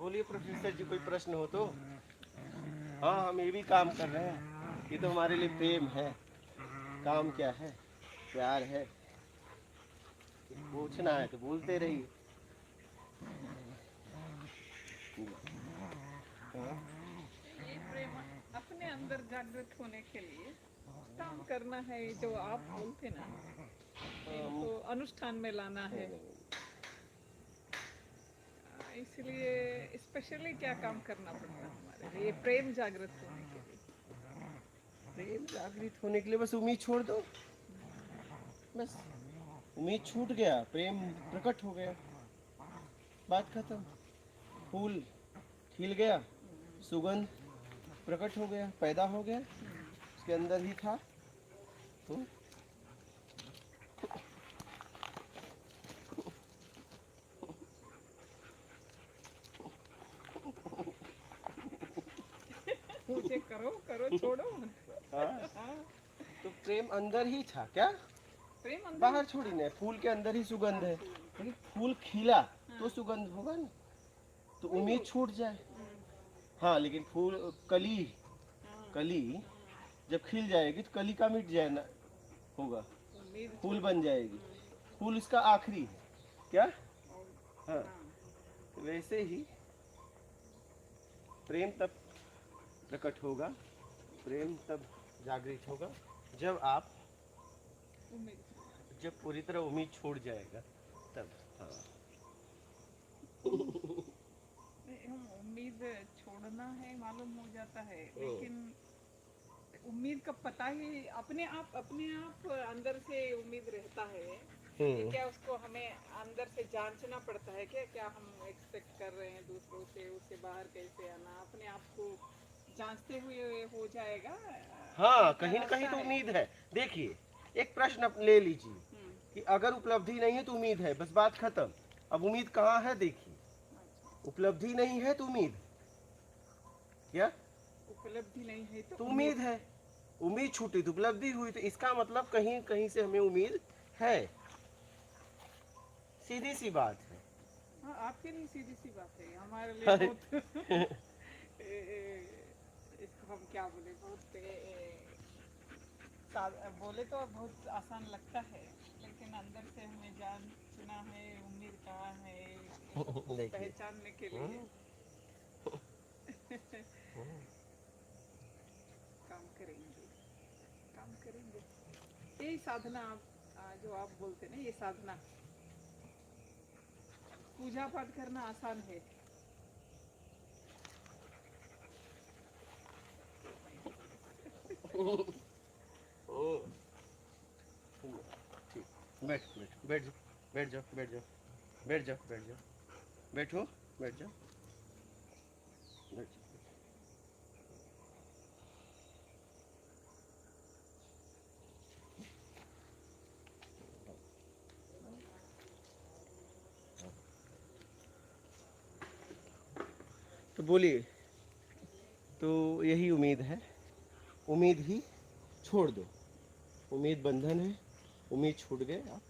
बोलिए प्रोफेसर जी, कोई प्रश्न हो तो। हाँ, हम ये भी काम कर रहे हैं। ये तो हमारे लिए प्रेम है। काम क्या है? प्यार है। पूछना है तो बोलते रहिए। हाँ? ये प्रेम अपने अंदर जागृत होने के लिए काम करना है, जो आप बोलते ना, इनको अनुष्ठान में लाना है। इसलिए स्पेशली क्या काम करना पड़ता है हमारे लिए, ये प्रेम जागृत होने के लिए? प्रेम जागृत होने के लिए बस उम्मीद छोड़ दो। बस उम्मीद छूट गया, प्रेम प्रकट हो गया, बात खत्म। फूल खिल गया, सुगंध प्रकट हो गया, पैदा हो गया, उसके अंदर ही था। तो मुझे करो करो, छोड़ो मत। हाँ, हाँ, तो प्रेम अंदर ही था क्या? प्रेम अंदर बाहर छोड़ी ना, फूल के अंदर ही सुगंध है। लेकिन फूल खिला तो सुगंध होगा ना, तो वही उम्मीद हो। छूट जाए। हाँ, लेकिन फूल कली, हाँ, कली जब खिल जाएगी तो कली का मिट जाए ना होगा, उम्मीद फूल छोड़। बन जाएगी। फूल इसका आखिरी है क्या? और हाँ, हाँ, वैसे ही प्रेम तब प्रकट होगा, प्रेम तब जागृत होगा जब आप, उम्मीद। जब पूरी तरह उम्मीद छोड़ जाएगा तब। हाँ। नहीं, हम उम्मीद छोड़ना है मालूम हो जाता है, हम्म, लेकिन उम्मीद का पता ही अपने आप अंदर से उम्मीद रहता है। ये क्या उसको हमें अंदर से जांचना पड़ता है क्या, क्या हम एक्सपेक्ट कर रहे हैं दूसरों से, उससे बाहर कैसे आना, अपने आप को जांचते हुए हो जाएगा। हाँ, क्या कहीं ना कहीं रास्ता तो है? उम्मीद है। देखिए, एक प्रश्न आप ले लीजिए हम्म। कि अगर उपलब्धि नहीं है तो उम्मीद है, बस बात खत्म। अब उम्मीद कहाँ है? देखिए, अच्छा, उपलब्धि नहीं है तो उम्मीद क्या? उपलब्धि नहीं है तो तो उम्मीद उम्मीद। है। उम्मीद छूटी तो उपलब्धि हुई, तो इसका मतलब कहीं कहीं से हमें उम्मीद है। सीधी सी बात है। हाँ, आपके लिए सीधी सी बात है, हमारे लिए अरे, बहुत इसको हम क्या बोले, बहुत बोले तो बहुत आसान लगता है, लेकिन अंदर से हमें जांचना है उम्मीद कहाँ है, ये सब देखिए, पहचानने के लिए काम करेंगे, काम करेंगे। यही साधना आप जो आप बोलते ना, ये साधना, पूजा पाठ करना आसान है। ठीक, बैठ बैठ बैठ जाओ, बैठ जाओ, बैठ जाओ, बैठ जाओ, बैठ जाओ, बैठो, बैठ जाओ, बैठ जाओ। तो बोलिए, तो यही उम्मीद है। उम्मीद ही छोड़ दो। उम्मीद बंधन है। उम्मीद छूट गए, आप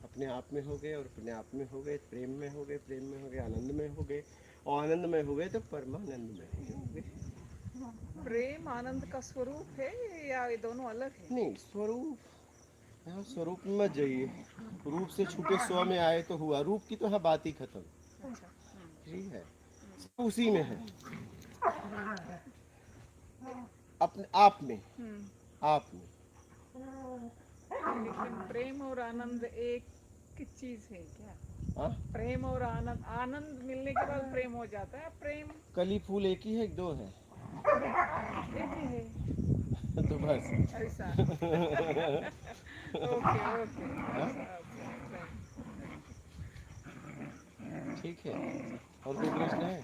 अपने आप में हो गए, और अपने आप में हो गए प्रेम में हो गए, प्रेम में हो गए आनंद में हो गए, और आनंद में हो गए तो परमानंद में ही हो गए। प्रेम आनंद का स्वरूप है या ये दोनों अलग है? नहीं, स्वरूप, यहाँ स्वरूप में मत जाइए। रूप से छूटे स्व में आए तो हुआ, रूप की तो है बात ही खत्म। अच्छा। ठीक है, सब उसी में है, अपने आप में, हम्म। आप में। लेकिन प्रेम और आनंद एक चीज है क्या? हाँ, प्रेम और आनंद, आनंद मिलने के बाद प्रेम हो जाता है, प्रेम कली फूल एक ही है कि दो है? एक ही है। तो बस। ऐसा ओके ओके, हाँ, ऐसा अच्छा, थैंक ठीक है। और कोई प्रश्न है?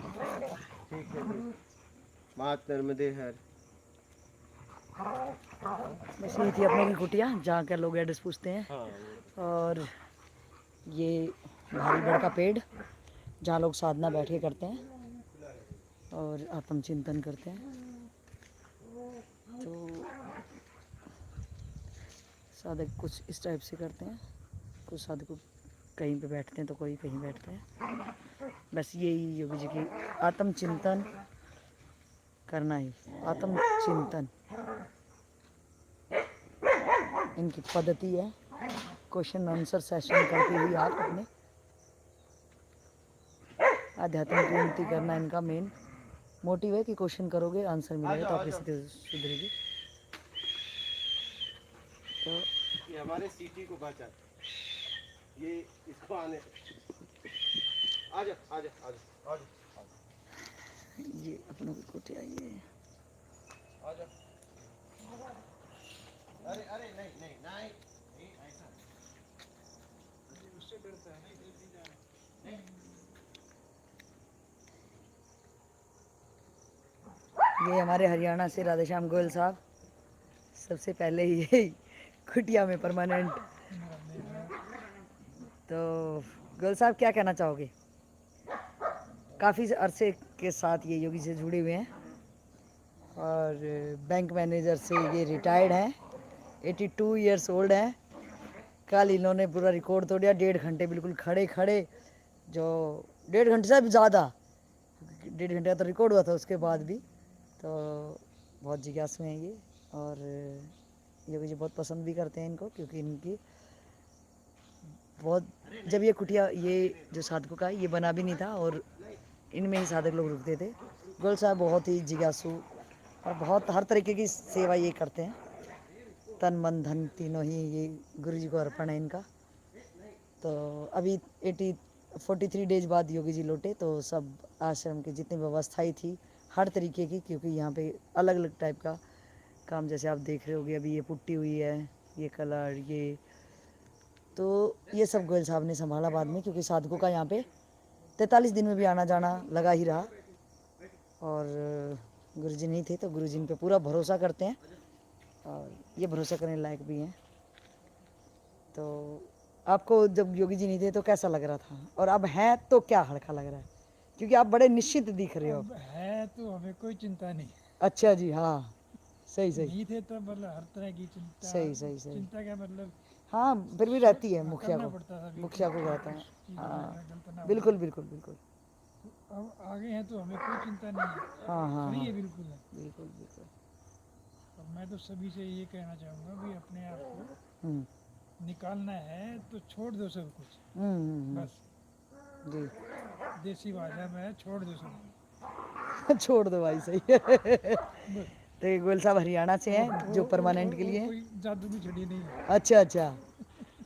ठीक है जी। मात नर्मदे हर। बस यही थी अपने की कुटिया जहाँ के लोग एड्रेस पूछते हैं। हाँ, और ये भारी बड़ का पेड़ जहाँ लोग साधना बैठ के करते हैं और आत्मचिंतन करते हैं। तो साधक कुछ इस टाइप से करते हैं, कुछ साधक कहीं पे बैठते हैं तो कोई कहीं बैठते हैं। बस यही योगी जी की आत्मचिंतन करना ही, आत्मचिंतन इनकी पद्धति है। क्वेश्चन आंसर सेशन करके ही आप अपने आध्यात्मिक उन्नति करना इनका मेन मोटिव है कि क्वेश्चन करोगे आंसर मिलेगा तो आपकी स्थिति सुधरेगी। तो ये हमारे सिटी को बचा, ये इसको आने आजा आजा आजा आजा ये अपनों की कुटिया ये आजा। अरे अरे नहीं नहीं नहीं नहीं ऐसा उससे डरता है, नहीं नहीं जाना। ये हमारे हरियाणा से राधेश्याम गोयल साहब सबसे पहले ये कुटिया में परमानेंट। तो गोयल साहब क्या कहना चाहोगे? काफ़ी अरसे के साथ ये योगी से जुड़े हुए हैं और बैंक मैनेजर से ये रिटायर्ड हैं, 82 इयर्स ओल्ड हैं। कल इन्होंने पूरा रिकॉर्ड तोड़ दिया, 1.5 घंटे बिल्कुल खड़े खड़े, जो 1.5 घंटे से भी ज़्यादा, 1.5 घंटे का तो रिकॉर्ड हुआ था उसके बाद भी। तो बहुत जिज्ञासु हैं ये और योगी जी बहुत पसंद भी करते हैं इनको, क्योंकि इनकी बहुत, जब ये कुटिया ये जो साधकों का है ये बना भी नहीं था और इनमें ही साधक लोग रुकते थे। गोयल साहब बहुत ही जिज्ञासु और बहुत हर तरीके की सेवा ये करते हैं, तन मन धन तीनों ही ये गुरु जी को अर्पण है इनका। तो अभी 43 डेज बाद योगी जी लौटे, तो सब आश्रम की जितनी व्यवस्थाएं थी हर तरीके की, क्योंकि यहाँ पे अलग अलग टाइप का काम, जैसे आप देख रहे होगे अभी ये पुट्टी हुई है, ये कलर, ये तो ये सब गोयल साहब ने संभाला बाद में, क्योंकि साधकों का यहाँ पे 43 दिन में भी आना जाना लगा ही रहा और गुरुजी नहीं थे तो गुरुजी इन पे पूरा भरोसा करते हैं और ये भरोसा करने लायक भी हैं। तो आपको जब योगी जी नहीं थे तो कैसा लग रहा था, और अब हैं तो क्या हल्का लग रहा है? क्योंकि आप बड़े निश्चित दिख रहे हो। अब है तो हमें कोई चिंता नहीं। अच्छा जी, हाँ सही सही नहीं थे तो मतलब हर तरह की चिंता। सही सही सही। चिंता का मतलब हाँ फिर भी रहती है, मुखिया करना को, पड़ता था, मुखिया को रहता है। चीज़ हाँ गलत ना बिल्कुल बिल्कुल बिल्कुल। हो। अब आगे हैं तो हमें कोई चिंता नहीं है। हाँ हाँ फ्री हाँ है बिल्कुल है। बिल्कुल बिल्कुल। और मैं तो सभी से ये कहना चाहूँगा भी अपने आप को हम्म निकालना है तो छोड़ दो सब कुछ, बस जी देसी भाषा में है, छोड़ दो सब कुछ। छोड़ दो भाई, सही है। तो ये गोयल साहब हरियाणा से हैं जो परमानेंट के लिए हैं। कोई जादू की छड़ी नहीं है अच्छा अच्छा,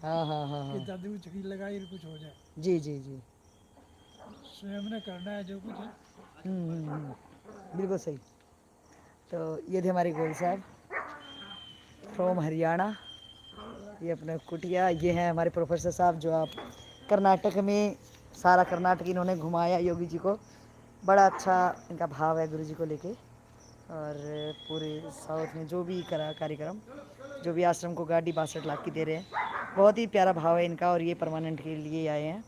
हाँ हाँ हाँ कि हाँ जादू की छड़ी लगाई और कुछ हो जाए। जी जी जी, स्वयं ने करना है जो कुछ है। बिल्कुल सही। तो ये थे हमारे गोयल साहब फ्रॉम हरियाणा, ये अपने कुटिया। ये हैं हमारे प्रोफेसर साहब जो आप कर्नाटक में, सारा कर्नाटक इन्होंने घुमाया योगी जी को। बड़ा अच्छा इनका भाव है गुरु जी को लेके, और पूरे साउथ में जो भी करा कार्यक्रम, जो भी आश्रम को गाड़ी 62 लाख की दे रहे हैं, बहुत ही प्यारा भाव है इनका। और ये परमानेंट के लिए आए हैं,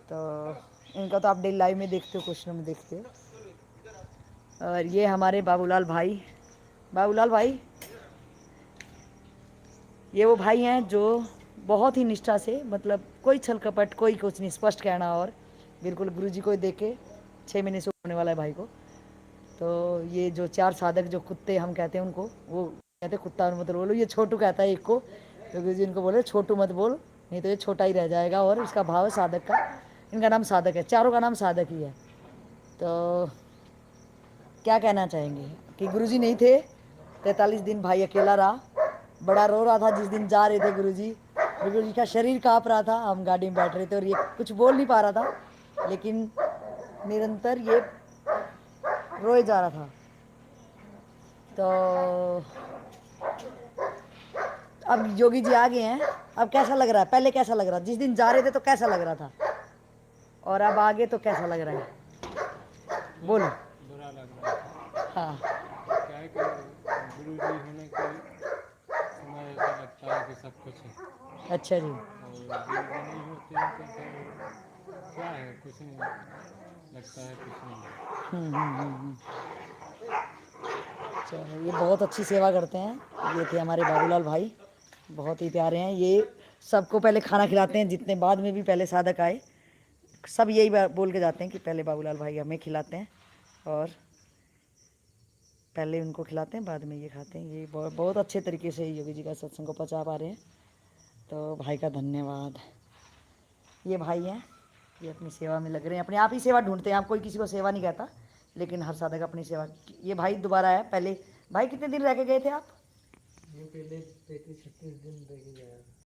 तो इनका तो आप डेली लाइव में देखते हो, क्वेश्चन में देखते हो। और ये हमारे बाबूलाल भाई, बाबूलाल भाई ये वो भाई हैं जो बहुत ही निष्ठा से, मतलब कोई छल कपट कोई कुछ नहीं, स्पष्ट कहना, और बिल्कुल गुरु जी को देख के 6 महीने से होने वाला है भाई को। तो ये जो 4 साधक जो कुत्ते हम कहते हैं उनको, वो कहते कुत्ता मत बोलो, ये छोटू कहता है एक को, तो गुरु जी इनको बोले छोटू मत बोल, नहीं तो ये छोटा ही रह जाएगा। और इसका भाव है साधक का, इनका नाम साधक है, चारों का नाम साधक ही है। तो क्या कहना चाहेंगे कि गुरुजी नहीं थे, 43 दिन भाई अकेला रहा, बड़ा रो रहा था जिस दिन जा रहे थे गुरुजी। गुरुजी का शरीर काँप रहा था, हम गाड़ी में बैठ रहे थे और ये कुछ बोल नहीं पा रहा था, लेकिन निरंतर ये रोए जा रहा था। तो अब योगी जी आ गए हैं, अब कैसा लग रहा है? पहले कैसा लग रहा था? जिस दिन जा रहे थे तो कैसा लग रहा था, और अब आगे तो कैसा लग रहा है? बोलो। बुरा लग रहा है। हाँ क्या है कि गुरु जी होने के समय ऐसा लगता है कि सब कुछ है, अच्छा जी, और गुरु जी नहीं होते हैं तो फिर क्या है, कुछ नहीं लगता है, कुछ नहीं। चलो ये बहुत अच्छी सेवा करते हैं। ये थे हमारे बाबूलाल भाई, बहुत ही प्यारे हैं। ये सबको पहले खाना खिलाते हैं, जितने बाद में भी पहले साधक आए सब यही बोल के जाते हैं कि पहले बाबूलाल भाई हमें खिलाते हैं और पहले उनको खिलाते हैं, बाद में ये खाते हैं। ये बहुत अच्छे तरीके से योगी जी का सत्संग को पचा पा रहे हैं, तो भाई का धन्यवाद। ये भाई हैं, ये अपनी सेवा में लग रहे हैं, अपने आप ही सेवा ढूंढते हैं। आप कोई किसी को सेवा नहीं कहता, लेकिन हर साधक अपनी सेवा। ये भाई दोबारा आया, पहले भाई कितने दिन रह के गए थे आप? ये पहले 35-36 दिन रह के गया।